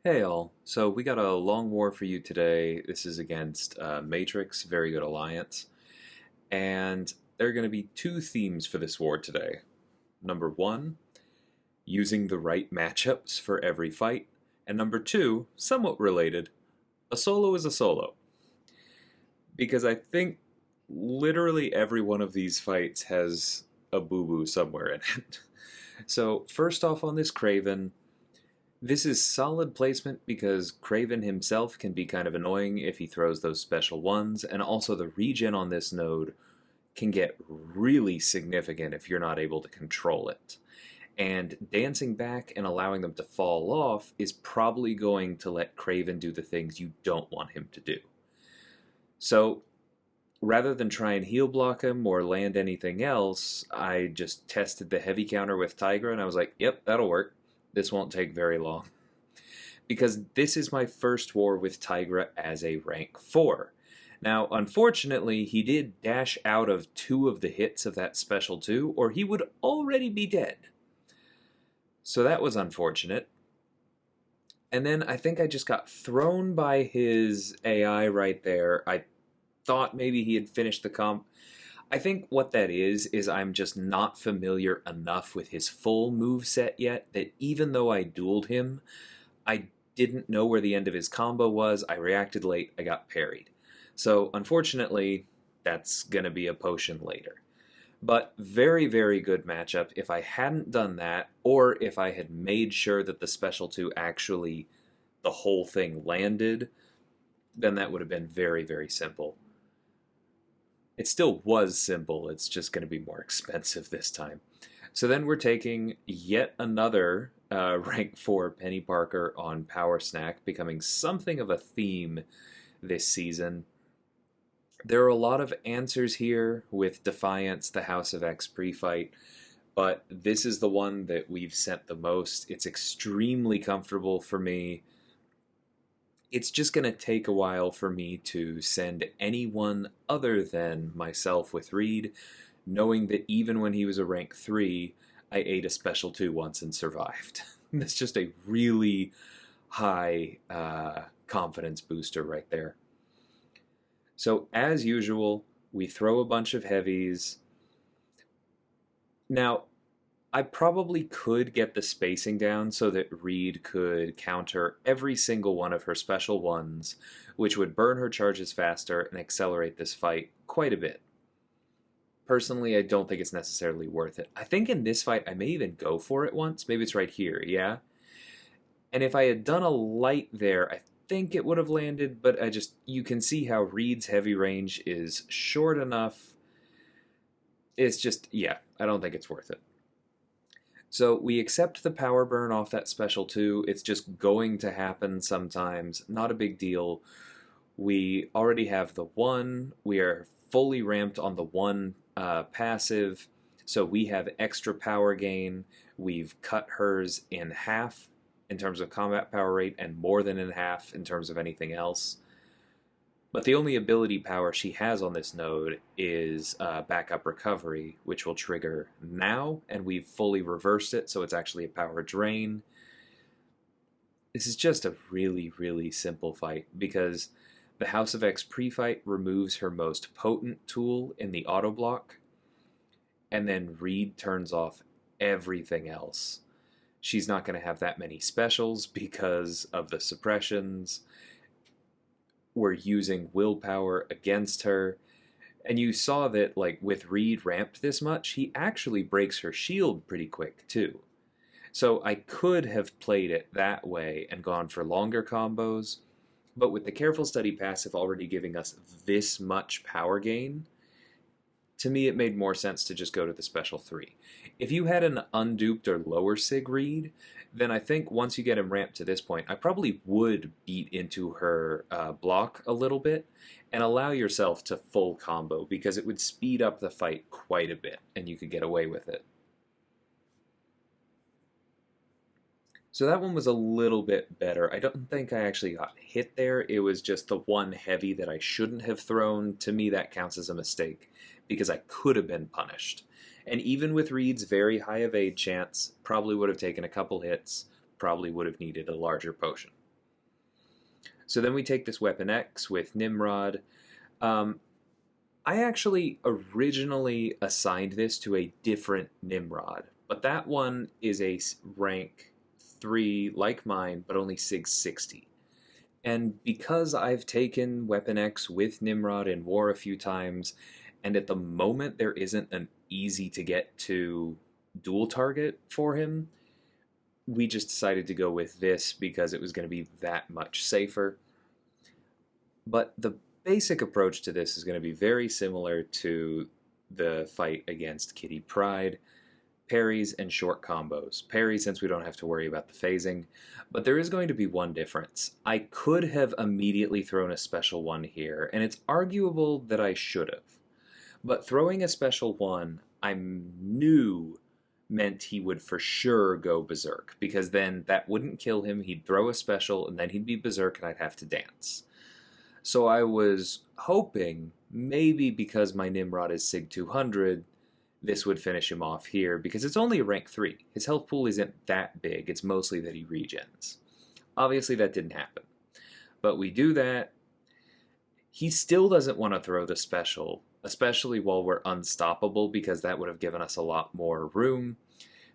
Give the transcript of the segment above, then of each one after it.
Hey all, so we got a long war for you today. This is against Matrix, very good alliance. And there are going to be two themes for this war today. Number one, using the right matchups for every fight. And number two, somewhat related, a solo is a solo. Because I think literally every one of these fights has a boo-boo somewhere in it. So first off on this Kraven, this is solid placement because Kraven himself can be kind of annoying if he throws those special ones, and also the regen on this node can get really significant if you're not able to control it. And dancing back and allowing them to fall off is probably going to let Kraven do the things you don't want him to do. So rather than try and heal block him or land anything else, I just tested the heavy counter with Tigra and I was like, yep, that'll work. This won't take very long. Because this is my first war with Tigra as a rank 4. Now, unfortunately, he did dash out of 2 of the hits of that special 2, or he would already be dead. So that was unfortunate. And then I think I just got thrown by his AI right there. I thought maybe he had finished the comp. I think what that is I'm just not familiar enough with his full move set yet that even though I dueled him, I didn't know where the end of his combo was. I reacted late, I got parried. So unfortunately, that's going to be a potion later. But very, very good matchup. If I hadn't done that, or if I had made sure that the special 2 actually, the whole thing landed, then that would have been very, very simple. It still was simple, it's just going to be more expensive this time. So then we're taking yet another rank 4 Peni Parker on Power Snack, becoming something of a theme this season. There are a lot of answers here with Defiance, the House of X pre-fight, but this is the one that we've sent the most. It's extremely comfortable for me. It's just going to take a while for me to send anyone other than myself with Reed, knowing that even when he was a rank 3, I ate a special 2 once and survived. That's just a really high confidence booster right there. So as usual, we throw a bunch of heavies. Now, I probably could get the spacing down so that Reed could counter every single one of her special ones, which would burn her charges faster and accelerate this fight quite a bit. Personally, I don't think it's necessarily worth it. I think in this fight, I may even go for it once. Maybe it's right here, yeah? And if I had done a light there, I think it would have landed, but you can see how Reed's heavy range is short enough. It's just, yeah, I don't think it's worth it. So we accept the power burn off that special 2. It's just going to happen sometimes. Not a big deal. We already have the 1. We are fully ramped on the 1 passive. So we have extra power gain. We've cut hers in half in terms of combat power rate and more than in half in terms of anything else. But the only ability power she has on this node is backup recovery, which will trigger now, and we've fully reversed it, so it's actually a power drain. This is just a really, really simple fight, because the House of X pre-fight removes her most potent tool in the auto block, and then Reed turns off everything else. She's not going to have that many specials because of the suppressions. We're using willpower against her. And you saw that, like, with Reed ramped this much, he actually breaks her shield pretty quick, too. So I could have played it that way and gone for longer combos, but with the Careful Study passive already giving us this much power gain, to me it made more sense to just go to the special 3. If you had an unduped or lower sig Reed, then I think once you get him ramped to this point, I probably would beat into her block a little bit and allow yourself to full combo, because it would speed up the fight quite a bit and you could get away with it. So that one was a little bit better. I don't think I actually got hit there. It was just the one heavy that I shouldn't have thrown. To me, that counts as a mistake because I could have been punished. And even with Reed's very high evade chance, probably would have taken a couple hits, probably would have needed a larger potion. So then we take this Weapon X with Nimrod. Um, I actually originally assigned this to a different Nimrod, but that one is a rank 3 like mine, but only SIG 60. And because I've taken Weapon X with Nimrod in war a few times, and at the moment there isn't an easy to get to dual target for him, we just decided to go with this because it was going to be that much safer. But the basic approach to this is going to be very similar to the fight against Kitty Pryde. Parries and short combos. Parry, since we don't have to worry about the phasing, but there is going to be one difference. I could have immediately thrown a special one here, and it's arguable that I should have. But throwing a special one, I knew meant he would for sure go berserk, because then that wouldn't kill him, he'd throw a special, and then he'd be berserk and I'd have to dance. So I was hoping, maybe because my Nimrod is SIG 200, this would finish him off here, because it's only a rank 3. His health pool isn't that big, it's mostly that he regens. Obviously that didn't happen. But we do that. He still doesn't want to throw the special, especially while we're unstoppable, because that would have given us a lot more room.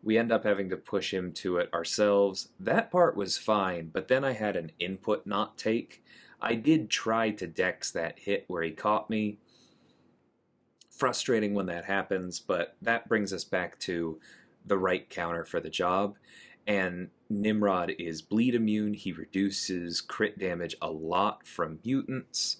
We end up having to push him to it ourselves. That part was fine, but then I had an input not take. I did try to dex that hit where he caught me. Frustrating when that happens, but that brings us back to the right counter for the job. And Nimrod is bleed immune. He reduces crit damage a lot from mutants.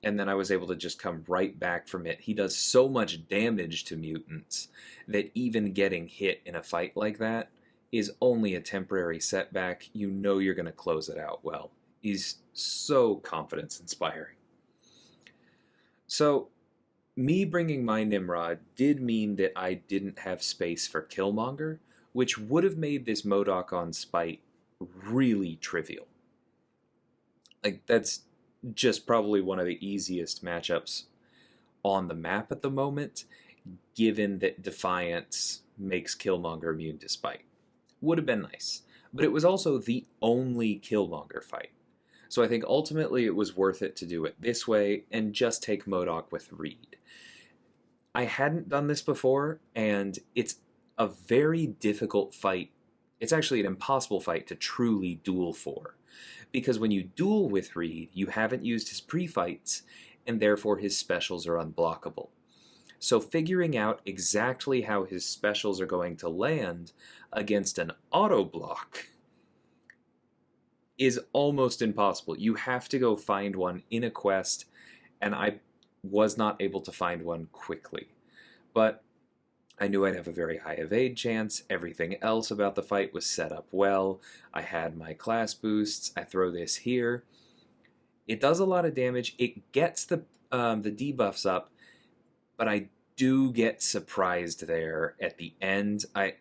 And then I was able to just come right back from it. He does so much damage to mutants that even getting hit in a fight like that is only a temporary setback. You know you're going to close it out well. He's so confidence-inspiring. So me bringing my Nimrod did mean that I didn't have space for Killmonger, which would have made this MODOK on Spite really trivial. Like, that's just probably one of the easiest matchups on the map at the moment, given that Defiance makes Killmonger immune to Spite. Would have been nice. But it was also the only Killmonger fight. So I think ultimately it was worth it to do it this way and just take MODOK with Reed. I hadn't done this before, and it's a very difficult fight. It's actually an impossible fight to truly duel for. Because when you duel with Reed, you haven't used his pre-fights, and therefore his specials are unblockable. So figuring out exactly how his specials are going to land against an auto-block is almost impossible. You have to go find one in a quest, and I was not able to find one quickly. But I knew I'd have a very high evade chance. Everything else about the fight was set up well. I had my class boosts. I throw this here. It does a lot of damage. It gets the debuffs up, but I do get surprised there at the end. I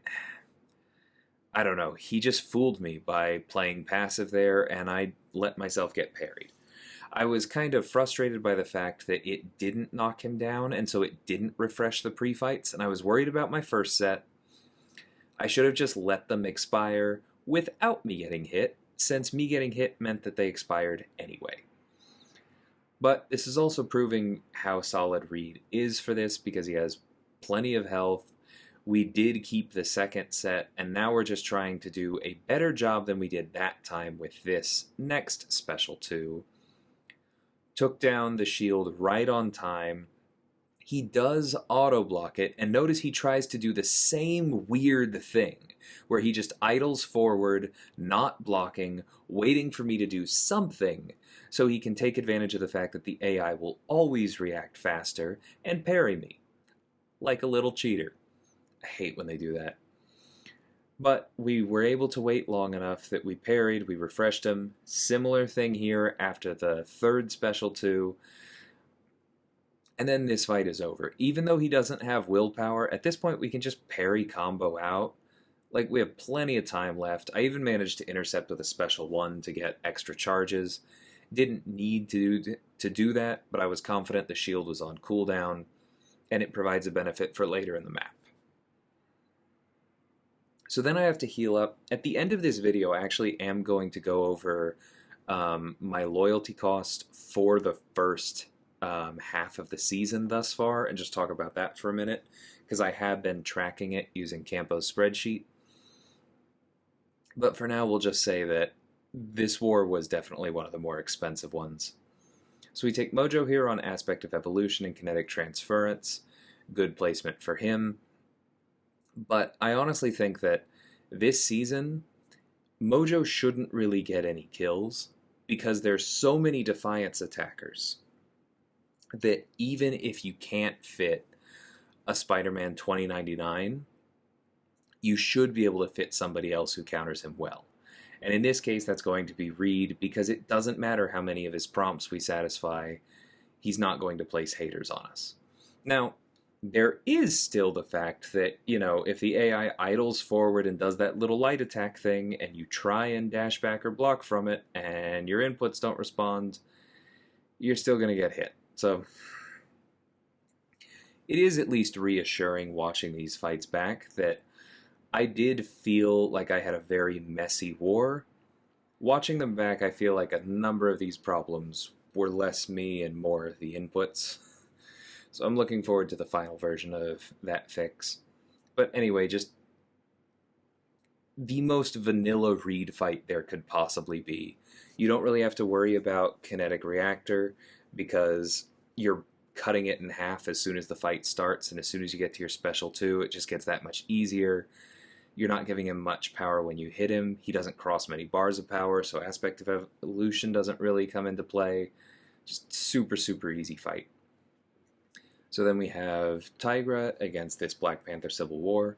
don't know. He just fooled me by playing passive there, and I let myself get parried. I was kind of frustrated by the fact that it didn't knock him down, and so it didn't refresh the pre-fights, and I was worried about my first set. I should have just let them expire without me getting hit, since me getting hit meant that they expired anyway. But this is also proving how solid Reed is for this, because he has plenty of health. We did keep the second set, and now we're just trying to do a better job than we did that time with this next special 2. Took down the shield right on time. He does auto-block it, and notice he tries to do the same weird thing, where he just idles forward, not blocking, waiting for me to do something, so he can take advantage of the fact that the AI will always react faster and parry me, like a little cheater. I hate when they do that. But we were able to wait long enough that we parried, we refreshed him. Similar thing here after the third special 2. And then this fight is over. Even though he doesn't have willpower, at this point we can just parry combo out. Like, we have plenty of time left. I even managed to intercept with a special 1 to get extra charges. Didn't need to do that, but I was confident the shield was on cooldown, and it provides a benefit for later in the map. So then I have to heal up. At the end of this video, I actually am going to go over my loyalty cost for the first half of the season thus far, and just talk about that for a minute, because I have been tracking it using Campo's spreadsheet. But for now, we'll just say that this war was definitely one of the more expensive ones. So we take Mojo here on Aspect of Evolution and Kinetic Transference. Good placement for him. But I honestly think that this season, Mojo shouldn't really get any kills, because there's so many Defiance attackers that even if you can't fit a Spider-Man 2099, you should be able to fit somebody else who counters him well. And in this case, that's going to be Reed, because it doesn't matter how many of his prompts we satisfy, he's not going to place haters on us. Now, there is still the fact that, if the AI idles forward and does that little light attack thing, and you try and dash back or block from it, and your inputs don't respond, you're still going to get hit. So it is at least reassuring watching these fights back that I did feel like I had a very messy war. Watching them back, I feel like a number of these problems were less me and more the inputs. So I'm looking forward to the final version of that fix. But anyway, just the most vanilla Reed fight there could possibly be. You don't really have to worry about Kinetic Reactor, because you're cutting it in half as soon as the fight starts, and as soon as you get to your special 2, it just gets that much easier. You're not giving him much power when you hit him. He doesn't cross many bars of power, so Aspect of Evolution doesn't really come into play. Just super, super easy fight. So then we have Tigra against this Black Panther Civil War.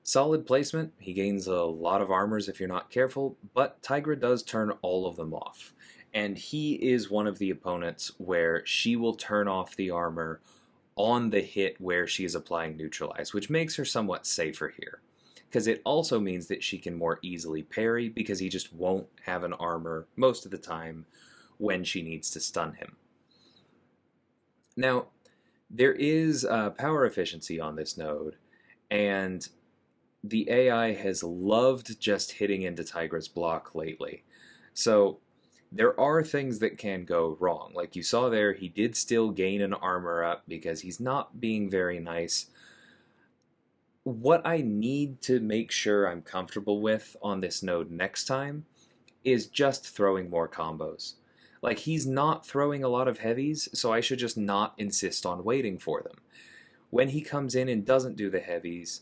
Solid placement. He gains a lot of armors if you're not careful, but Tigra does turn all of them off. And he is one of the opponents where she will turn off the armor on the hit where she is applying Neutralize, which makes her somewhat safer here. Because it also means that she can more easily parry, because he just won't have an armor most of the time when she needs to stun him. Now, there is power efficiency on this node, and the AI has loved just hitting into Tigra's block lately. So there are things that can go wrong. Like you saw there, he did still gain an armor up because he's not being very nice. What I need to make sure I'm comfortable with on this node next time is just throwing more combos. Like, he's not throwing a lot of heavies, so I should just not insist on waiting for them. When he comes in and doesn't do the heavies,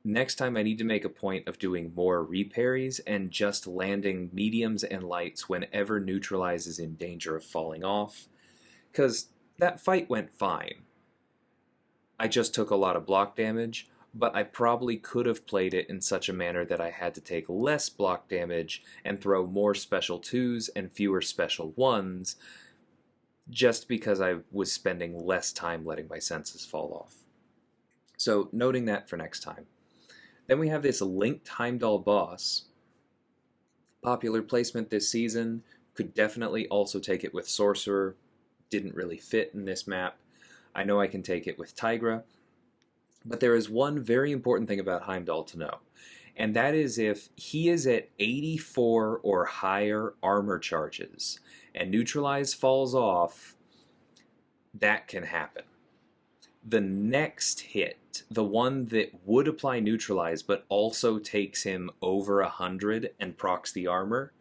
next time I need to make a point of doing more reparries and just landing mediums and lights whenever Neutralize is in danger of falling off. Because that fight went fine. I just took a lot of block damage, but I probably could have played it in such a manner that I had to take less block damage and throw more special 2s and fewer special 1s, just because I was spending less time letting my senses fall off. So noting that for next time. Then we have this linked Heimdall boss. Popular placement this season. Could definitely also take it with Sorcerer. Didn't really fit in this map. I know I can take it with Tigra. But there is one very important thing about Heimdall to know. And that is if he is at 84 or higher armor charges and Neutralize falls off, that can happen. The next hit, the one that would apply Neutralize but also takes him over 100 and procs the armor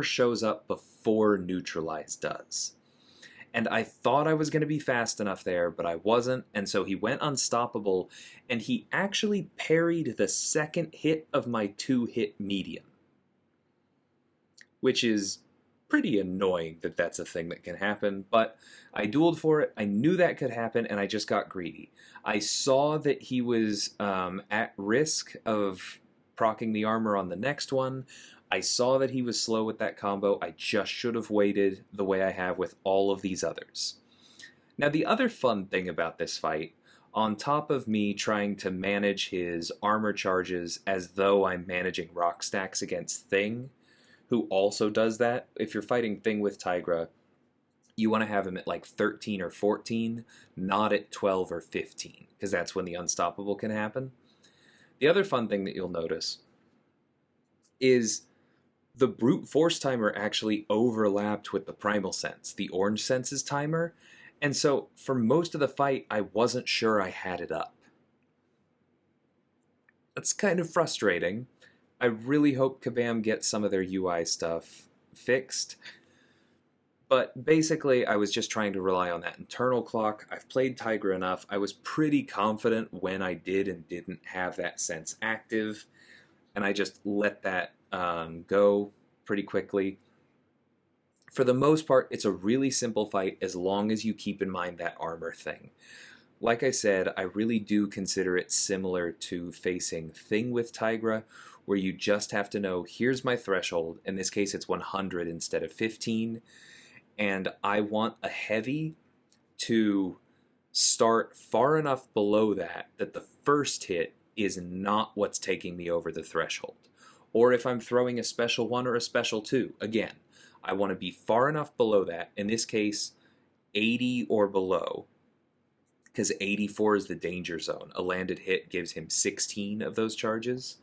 shows up before Neutralize does. And I thought I was going to be fast enough there, but I wasn't, and so he went unstoppable, and he actually parried the second hit of my 2-hit medium. Which is pretty annoying that that's a thing that can happen, but I dueled for it, I knew that could happen, and I just got greedy. I saw that he was at risk of proccing the armor on the next one. I saw that he was slow with that combo. I just should have waited the way I have with all of these others. Now, the other fun thing about this fight, on top of me trying to manage his armor charges as though I'm managing rock stacks against Thing, who also does that. If you're fighting Thing with Tigra, you want to have him at like 13 or 14, not at 12 or 15, because that's when the unstoppable can happen. The other fun thing that you'll notice is The brute force timer actually overlapped with the primal sense, the orange senses timer, and so for most of the fight, I wasn't sure I had it up. That's kind of frustrating. I really hope Kabam gets some of their UI stuff fixed. But basically, I was just trying to rely on that internal clock. I've played Tigra enough. I was pretty confident when I did and didn't have that sense active, and I just let that go pretty quickly. For the most part, it's a really simple fight as long as you keep in mind that armor thing. Like I said, I really do consider it similar to facing Thing with Tigra, where you just have to know, here's my threshold. In this case, it's 100 instead of 15. And I want a heavy to start far enough below that that the first hit is not what's taking me over the threshold. Or if I'm throwing a special 1 or a special 2, again, I want to be far enough below that, in this case, 80 or below, because 84 is the danger zone. A landed hit gives him 16 of those charges.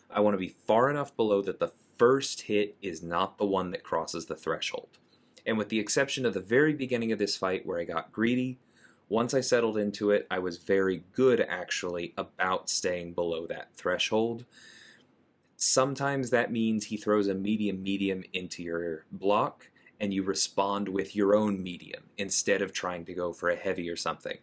I want to be far enough below that the first hit is not the one that crosses the threshold. And with the exception of the very beginning of this fight where I got greedy, once I settled into it, I was very good actually about staying below that threshold. Sometimes that means he throws a medium into your block, and you respond with your own medium instead of trying to go for a heavy or something.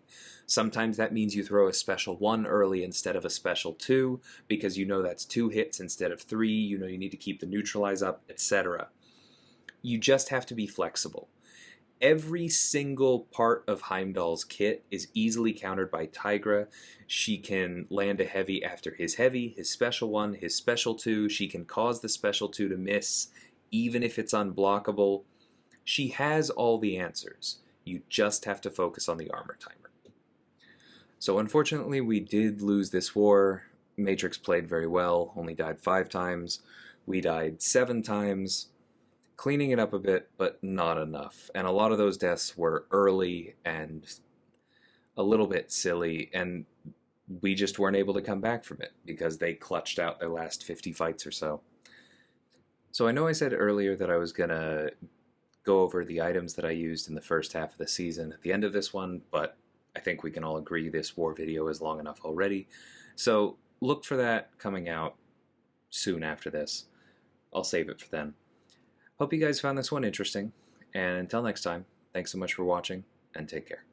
Sometimes that means you throw a special 1 early instead of a special 2, because you know that's 2 hits instead of 3, you know you need to keep the neutralize up, etc. You just have to be flexible. Every single part of Heimdall's kit is easily countered by Tigra. She can land a heavy after his heavy, his special 1, his special 2. She can cause the special 2 to miss, even if it's unblockable. She has all the answers. You just have to focus on the armor timer. So unfortunately, we did lose this war. Matrix played very well, only died 5 times. We died 7 times. Cleaning it up a bit, but not enough. And a lot of those deaths were early and a little bit silly, and we just weren't able to come back from it because they clutched out their last 50 fights or so. So I know I said earlier that I was going to go over the items that I used in the first half of the season at the end of this one, but I think we can all agree this war video is long enough already. So look for that coming out soon after this. I'll save it for then. Hope you guys found this one interesting, and until next time, thanks so much for watching, and take care.